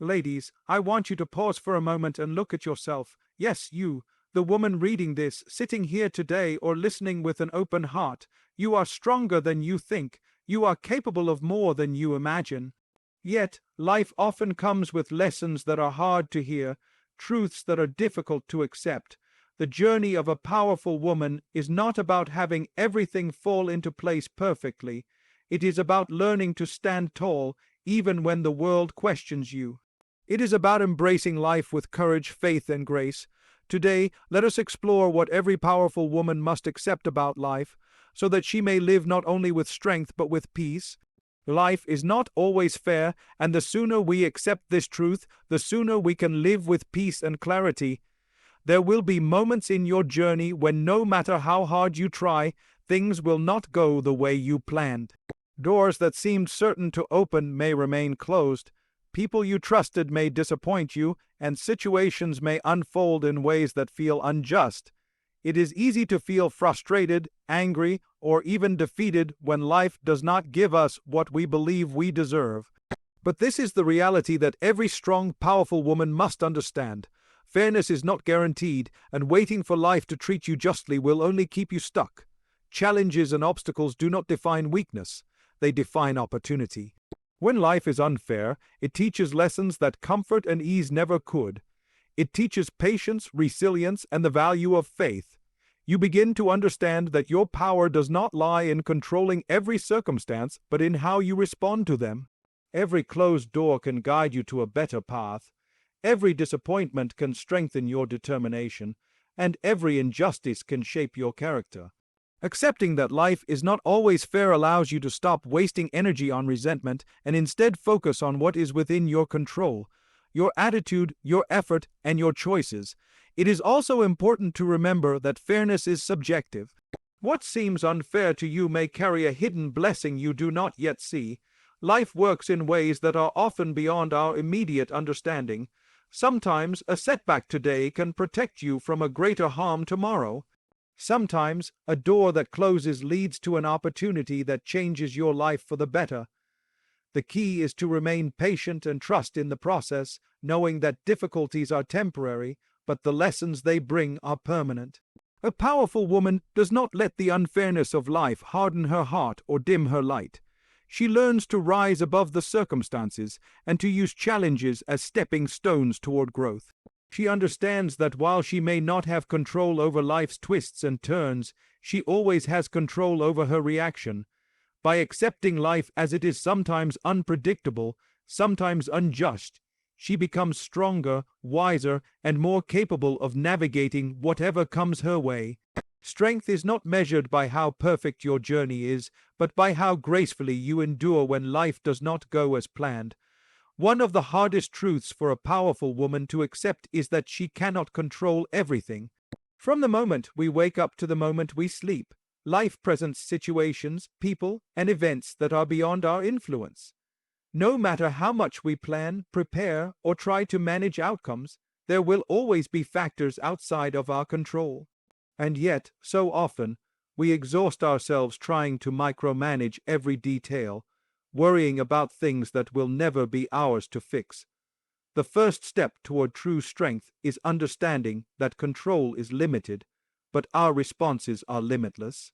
Ladies, I want you to pause for a moment and look at yourself. Yes, you, the woman reading this, sitting here today or listening with an open heart. You are stronger than you think. You are capable of more than you imagine. Yet, life often comes with lessons that are hard to hear, truths that are difficult to accept. The journey of a powerful woman is not about having everything fall into place perfectly. It is about learning to stand tall, even when the world questions you. It is about embracing life with courage, faith, and grace. Today, let us explore what every powerful woman must accept about life, so that she may live not only with strength but with peace. Life is not always fair, and the sooner we accept this truth, the sooner we can live with peace and clarity. There will be moments in your journey when no matter how hard you try, things will not go the way you planned. Doors that seemed certain to open may remain closed. People you trusted may disappoint you, and situations may unfold in ways that feel unjust. It is easy to feel frustrated, angry, or even defeated when life does not give us what we believe we deserve. But this is the reality that every strong, powerful woman must understand. Fairness is not guaranteed, and waiting for life to treat you justly will only keep you stuck. Challenges and obstacles do not define weakness, they define opportunity. When life is unfair, it teaches lessons that comfort and ease never could. It teaches patience, resilience, and the value of faith. You begin to understand that your power does not lie in controlling every circumstance, but in how you respond to them. Every closed door can guide you to a better path. Every disappointment can strengthen your determination, and every injustice can shape your character. Accepting that life is not always fair allows you to stop wasting energy on resentment and instead focus on what is within your control, your attitude, your effort, and your choices. It is also important to remember that fairness is subjective. What seems unfair to you may carry a hidden blessing you do not yet see. Life works in ways that are often beyond our immediate understanding. Sometimes a setback today can protect you from a greater harm tomorrow. Sometimes a door that closes leads to an opportunity that changes your life for the better. The key is to remain patient and trust in the process, knowing that difficulties are temporary, but the lessons they bring are permanent. A powerful woman does not let the unfairness of life harden her heart or dim her light. She learns to rise above the circumstances and to use challenges as stepping stones toward growth. She understands that while she may not have control over life's twists and turns, she always has control over her reaction. By accepting life as it is sometimes unpredictable, sometimes unjust, she becomes stronger, wiser, and more capable of navigating whatever comes her way. Strength is not measured by how perfect your journey is, but by how gracefully you endure when life does not go as planned. One of the hardest truths for a powerful woman to accept is that she cannot control everything. From the moment we wake up to the moment we sleep, life presents situations, people, and events that are beyond our influence. No matter how much we plan, prepare, or try to manage outcomes, there will always be factors outside of our control. And yet, so often, we exhaust ourselves trying to micromanage every detail, worrying about things that will never be ours to fix. The first step toward true strength is understanding that control is limited, but our responses are limitless.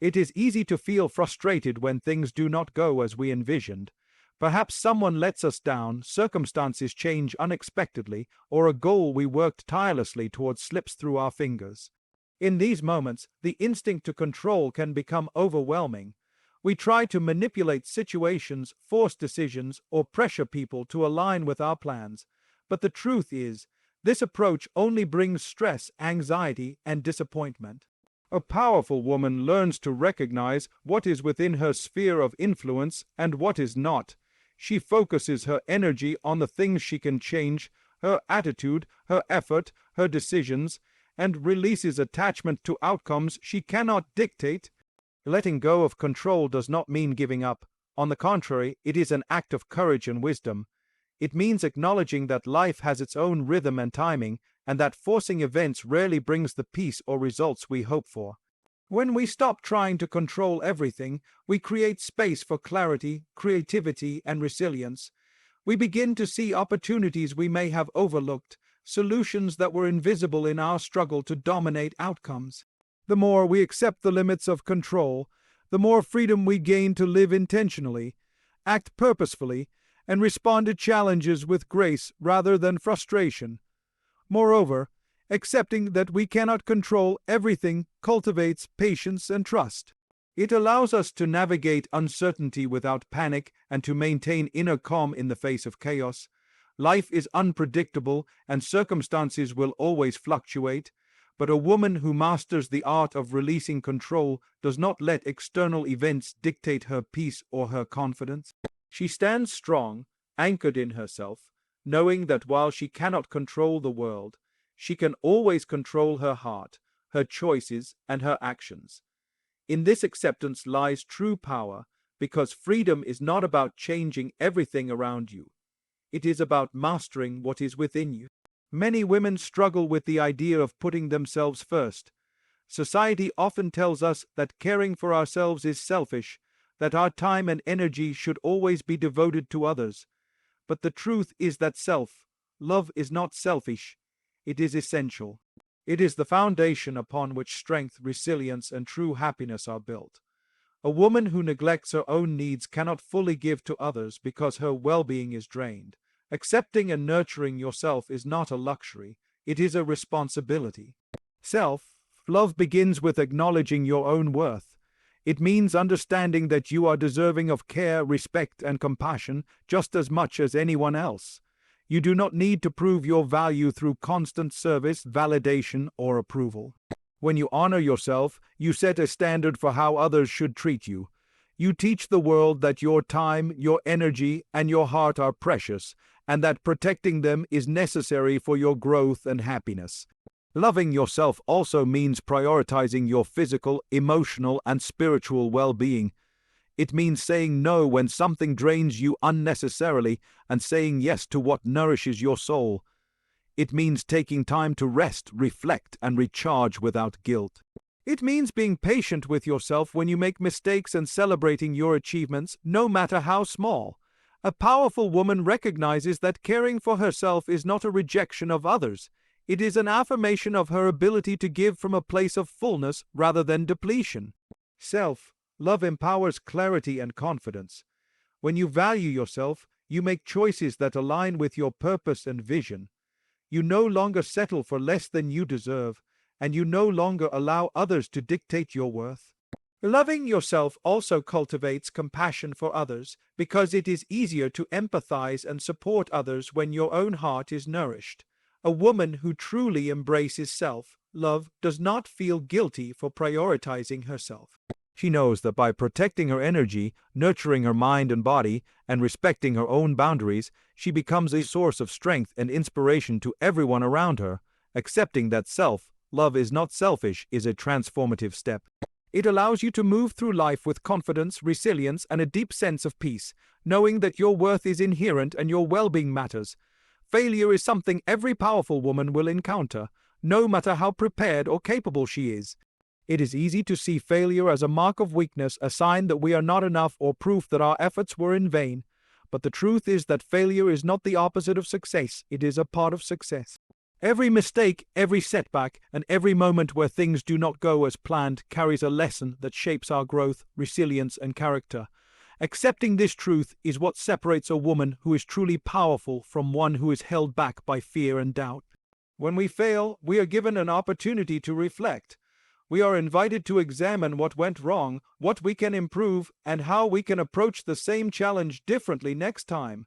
It is easy to feel frustrated when things do not go as we envisioned. Perhaps someone lets us down, circumstances change unexpectedly, or a goal we worked tirelessly towards slips through our fingers. In these moments, the instinct to control can become overwhelming. We try to manipulate situations, force decisions, or pressure people to align with our plans. But the truth is, this approach only brings stress, anxiety, and disappointment. A powerful woman learns to recognize what is within her sphere of influence and what is not. She focuses her energy on the things she can change, her attitude, her effort, her decisions, and releases attachment to outcomes she cannot dictate. Letting go of control does not mean giving up. On the contrary, it is an act of courage and wisdom. It means acknowledging that life has its own rhythm and timing, and that forcing events rarely brings the peace or results we hope for. When we stop trying to control everything, we create space for clarity, creativity, and resilience. We begin to see opportunities we may have overlooked, solutions that were invisible in our struggle to dominate outcomes. The more we accept the limits of control, the more freedom we gain to live intentionally, act purposefully, and respond to challenges with grace rather than frustration. Moreover, accepting that we cannot control everything cultivates patience and trust. It allows us to navigate uncertainty without panic and to maintain inner calm in the face of chaos. Life is unpredictable and circumstances will always fluctuate, but a woman who masters the art of releasing control does not let external events dictate her peace or her confidence. She stands strong, anchored in herself, knowing that while she cannot control the world, she can always control her heart, her choices, and her actions. In this acceptance lies true power, because freedom is not about changing everything around you. It is about mastering what is within you. Many women struggle with the idea of putting themselves first. Society often tells us that caring for ourselves is selfish, that our time and energy should always be devoted to others. But the truth is that self-love is not selfish, it is essential. It is the foundation upon which strength, resilience, and true happiness are built. A woman who neglects her own needs cannot fully give to others because her well-being is drained. Accepting and nurturing yourself is not a luxury, it is a responsibility. Self-love begins with acknowledging your own worth. It means understanding that you are deserving of care, respect, and compassion just as much as anyone else. You do not need to prove your value through constant service, validation, or approval. When you honor yourself, you set a standard for how others should treat you. You teach the world that your time, your energy, and your heart are precious, and that protecting them is necessary for your growth and happiness. Loving yourself also means prioritizing your physical, emotional, and spiritual well-being. It means saying no when something drains you unnecessarily and saying yes to what nourishes your soul. It means taking time to rest, reflect, and recharge without guilt. It means being patient with yourself when you make mistakes and celebrating your achievements, no matter how small. A powerful woman recognizes that caring for herself is not a rejection of others. It is an affirmation of her ability to give from a place of fullness rather than depletion. Self-love empowers clarity and confidence. When you value yourself, you make choices that align with your purpose and vision. You no longer settle for less than you deserve, and you no longer allow others to dictate your worth. Loving yourself also cultivates compassion for others because it is easier to empathize and support others when your own heart is nourished. A woman who truly embraces self-love does not feel guilty for prioritizing herself. She knows that by protecting her energy, nurturing her mind and body, and respecting her own boundaries, she becomes a source of strength and inspiration to everyone around her. Accepting that self-love is not selfish is a transformative step. It allows you to move through life with confidence, resilience, and a deep sense of peace, knowing that your worth is inherent and your well-being matters. Failure is something every powerful woman will encounter, no matter how prepared or capable she is. It is easy to see failure as a mark of weakness, a sign that we are not enough or proof that our efforts were in vain. But the truth is that failure is not the opposite of success, it is a part of success. Every mistake, every setback, and every moment where things do not go as planned carries a lesson that shapes our growth, resilience, and character. Accepting this truth is what separates a woman who is truly powerful from one who is held back by fear and doubt. When we fail, we are given an opportunity to reflect. We are invited to examine what went wrong, what we can improve, and how we can approach the same challenge differently next time.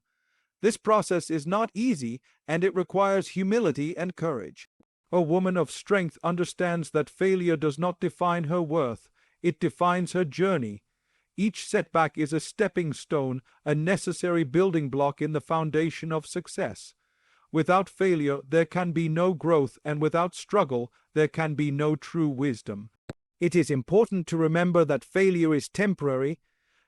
This process is not easy, and it requires humility and courage. A woman of strength understands that failure does not define her worth, it defines her journey. Each setback is a stepping stone, a necessary building block in the foundation of success. Without failure, there can be no growth, and without struggle, there can be no true wisdom. It is important to remember that failure is temporary.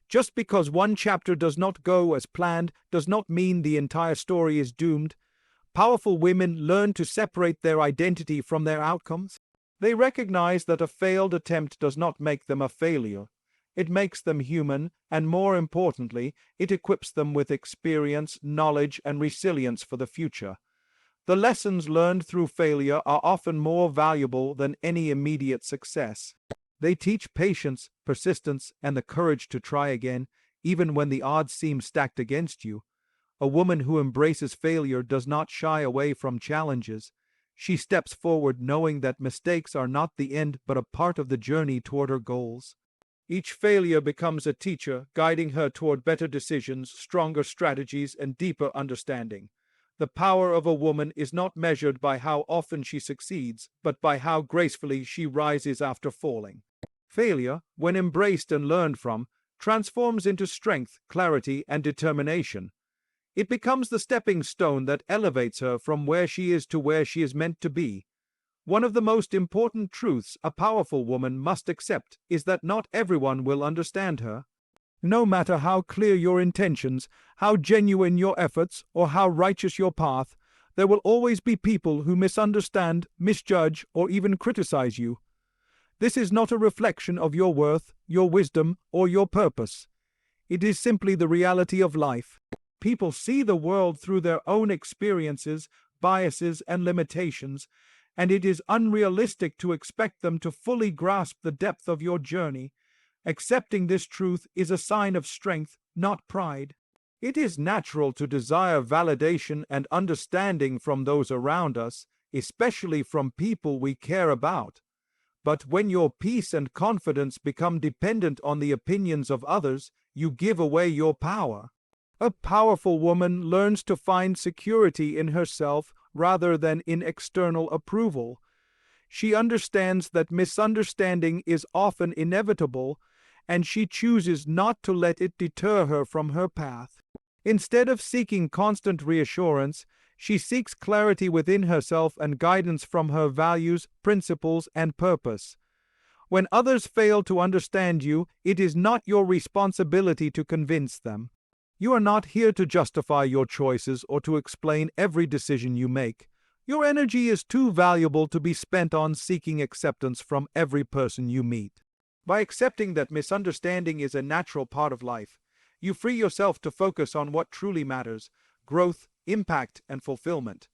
Just because one chapter does not go as planned does not mean the entire story is doomed. Powerful women learn to separate their identity from their outcomes. They recognize that a failed attempt does not make them a failure. It makes them human, and more importantly, it equips them with experience, knowledge, and resilience for the future. The lessons learned through failure are often more valuable than any immediate success. They teach patience, persistence, and the courage to try again, even when the odds seem stacked against you. A woman who embraces failure does not shy away from challenges. She steps forward knowing that mistakes are not the end but a part of the journey toward her goals. Each failure becomes a teacher, guiding her toward better decisions, stronger strategies, and deeper understanding. The power of a woman is not measured by how often she succeeds, but by how gracefully she rises after falling. Failure, when embraced and learned from, transforms into strength, clarity, and determination. It becomes the stepping stone that elevates her from where she is to where she is meant to be. One of the most important truths a powerful woman must accept is that not everyone will understand her. No matter how clear your intentions, how genuine your efforts, or how righteous your path, there will always be people who misunderstand, misjudge, or even criticize you. This is not a reflection of your worth, your wisdom, or your purpose. It is simply the reality of life. People see the world through their own experiences, biases, and limitations, and it is unrealistic to expect them to fully grasp the depth of your journey. Accepting this truth is a sign of strength, not pride. It is natural to desire validation and understanding from those around us, especially from people we care about. But when your peace and confidence become dependent on the opinions of others, you give away your power. A powerful woman learns to find security in herself rather than in external approval. She understands that misunderstanding is often inevitable, and she chooses not to let it deter her from her path. Instead of seeking constant reassurance, she seeks clarity within herself and guidance from her values, principles, and purpose. When others fail to understand you, it is not your responsibility to convince them. You are not here to justify your choices or to explain every decision you make. Your energy is too valuable to be spent on seeking acceptance from every person you meet. By accepting that misunderstanding is a natural part of life, you free yourself to focus on what truly matters: growth, impact, and fulfillment.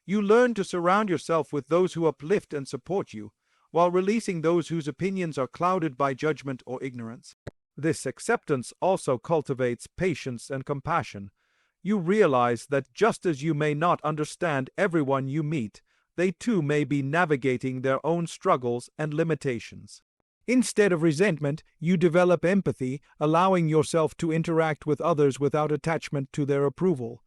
You learn to surround yourself with those who uplift and support you, while releasing those whose opinions are clouded by judgment or ignorance. This acceptance also cultivates patience and compassion. You realize that just as you may not understand everyone you meet, they too may be navigating their own struggles and limitations. Instead of resentment, you develop empathy, allowing yourself to interact with others without attachment to their approval.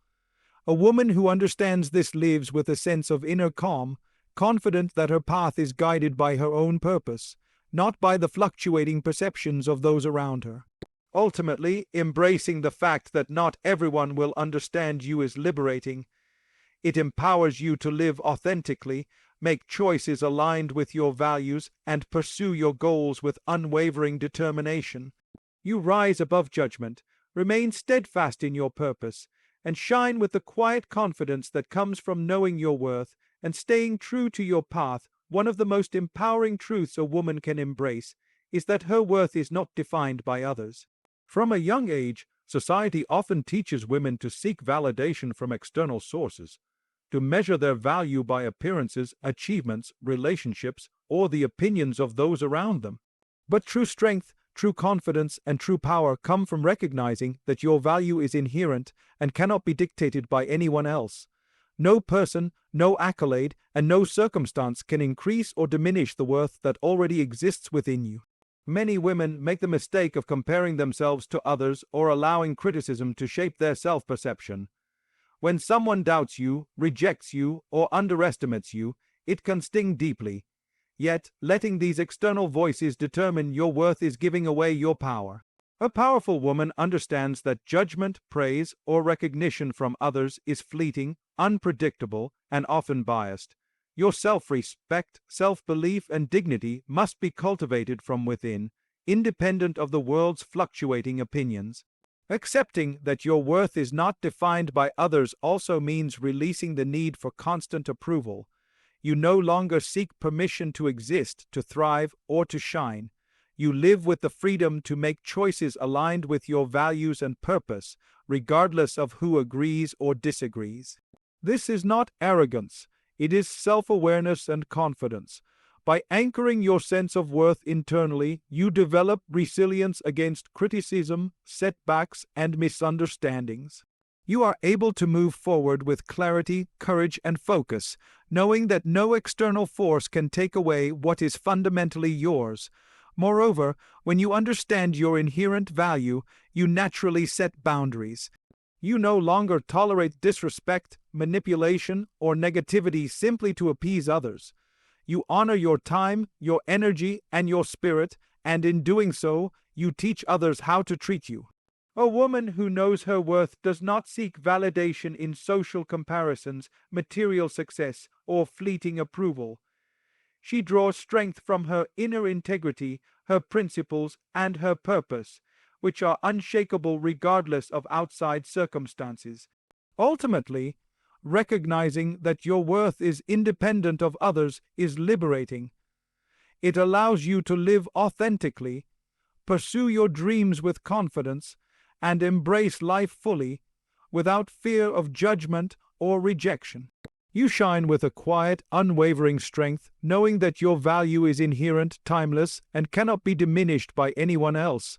A woman who understands this lives with a sense of inner calm, confident that her path is guided by her own purpose, not by the fluctuating perceptions of those around her. Ultimately, embracing the fact that not everyone will understand you is liberating. It empowers you to live authentically, make choices aligned with your values, and pursue your goals with unwavering determination. You rise above judgment, remain steadfast in your purpose, and shine with the quiet confidence that comes from knowing your worth and staying true to your path. One of the most empowering truths a woman can embrace is that her worth is not defined by others. From a young age, society often teaches women to seek validation from external sources, to measure their value by appearances, achievements, relationships, or the opinions of those around them. But true strength, true confidence, and true power come from recognizing that your value is inherent and cannot be dictated by anyone else. No person, no accolade, and no circumstance can increase or diminish the worth that already exists within you. Many women make the mistake of comparing themselves to others or allowing criticism to shape their self-perception. When someone doubts you, rejects you, or underestimates you, it can sting deeply. Yet, letting these external voices determine your worth is giving away your power. A powerful woman understands that judgment, praise, or recognition from others is fleeting, unpredictable, and often biased. Your self-respect, self-belief, and dignity must be cultivated from within, independent of the world's fluctuating opinions. Accepting that your worth is not defined by others also means releasing the need for constant approval. You no longer seek permission to exist, to thrive, or to shine. You live with the freedom to make choices aligned with your values and purpose, regardless of who agrees or disagrees. This is not arrogance, it is self-awareness and confidence. By anchoring your sense of worth internally, you develop resilience against criticism, setbacks, and misunderstandings. You are able to move forward with clarity, courage, and focus, knowing that no external force can take away what is fundamentally yours. Moreover, when you understand your inherent value, you naturally set boundaries. You no longer tolerate disrespect, manipulation, or negativity simply to appease others. You honor your time, your energy, and your spirit, and in doing so, you teach others how to treat you. A woman who knows her worth does not seek validation in social comparisons, material success, or fleeting approval. She draws strength from her inner integrity, her principles, and her purpose, which are unshakable regardless of outside circumstances. Ultimately, recognizing that your worth is independent of others is liberating. It allows you to live authentically, pursue your dreams with confidence, and embrace life fully, without fear of judgment or rejection. You shine with a quiet, unwavering strength, knowing that your value is inherent, timeless, and cannot be diminished by anyone else.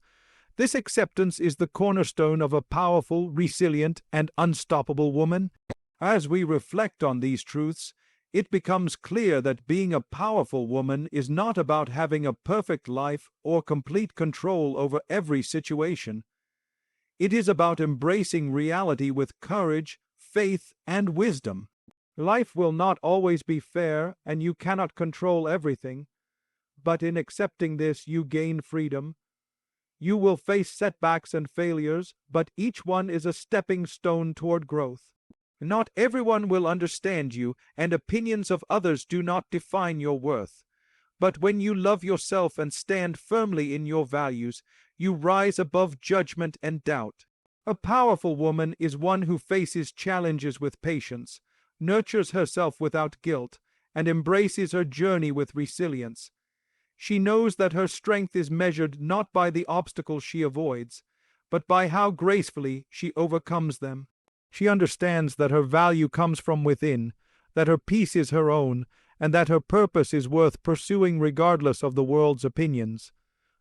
This acceptance is the cornerstone of a powerful, resilient, and unstoppable woman. As we reflect on these truths, it becomes clear that being a powerful woman is not about having a perfect life or complete control over every situation. It is about embracing reality with courage, faith, and wisdom. Life will not always be fair, and you cannot control everything. But in accepting this, you gain freedom. You will face setbacks and failures, but each one is a stepping stone toward growth. Not everyone will understand you, and opinions of others do not define your worth. But when you love yourself and stand firmly in your values, you rise above judgment and doubt. A powerful woman is one who faces challenges with patience, nurtures herself without guilt, and embraces her journey with resilience. She knows that her strength is measured not by the obstacles she avoids, but by how gracefully she overcomes them. She understands that her value comes from within, that her peace is her own, and that her purpose is worth pursuing regardless of the world's opinions.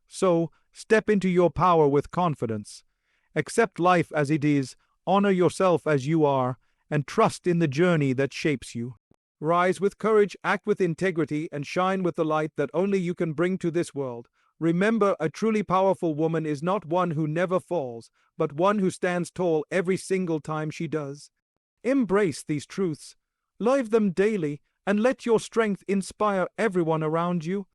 So, step into your power with confidence. Accept life as it is, honor yourself as you are, and trust in the journey that shapes you. Rise with courage, act with integrity, and shine with the light that only you can bring to this world. Remember, a truly powerful woman is not one who never falls, but one who stands tall every single time she does. Embrace these truths, live them daily, and let your strength inspire everyone around you.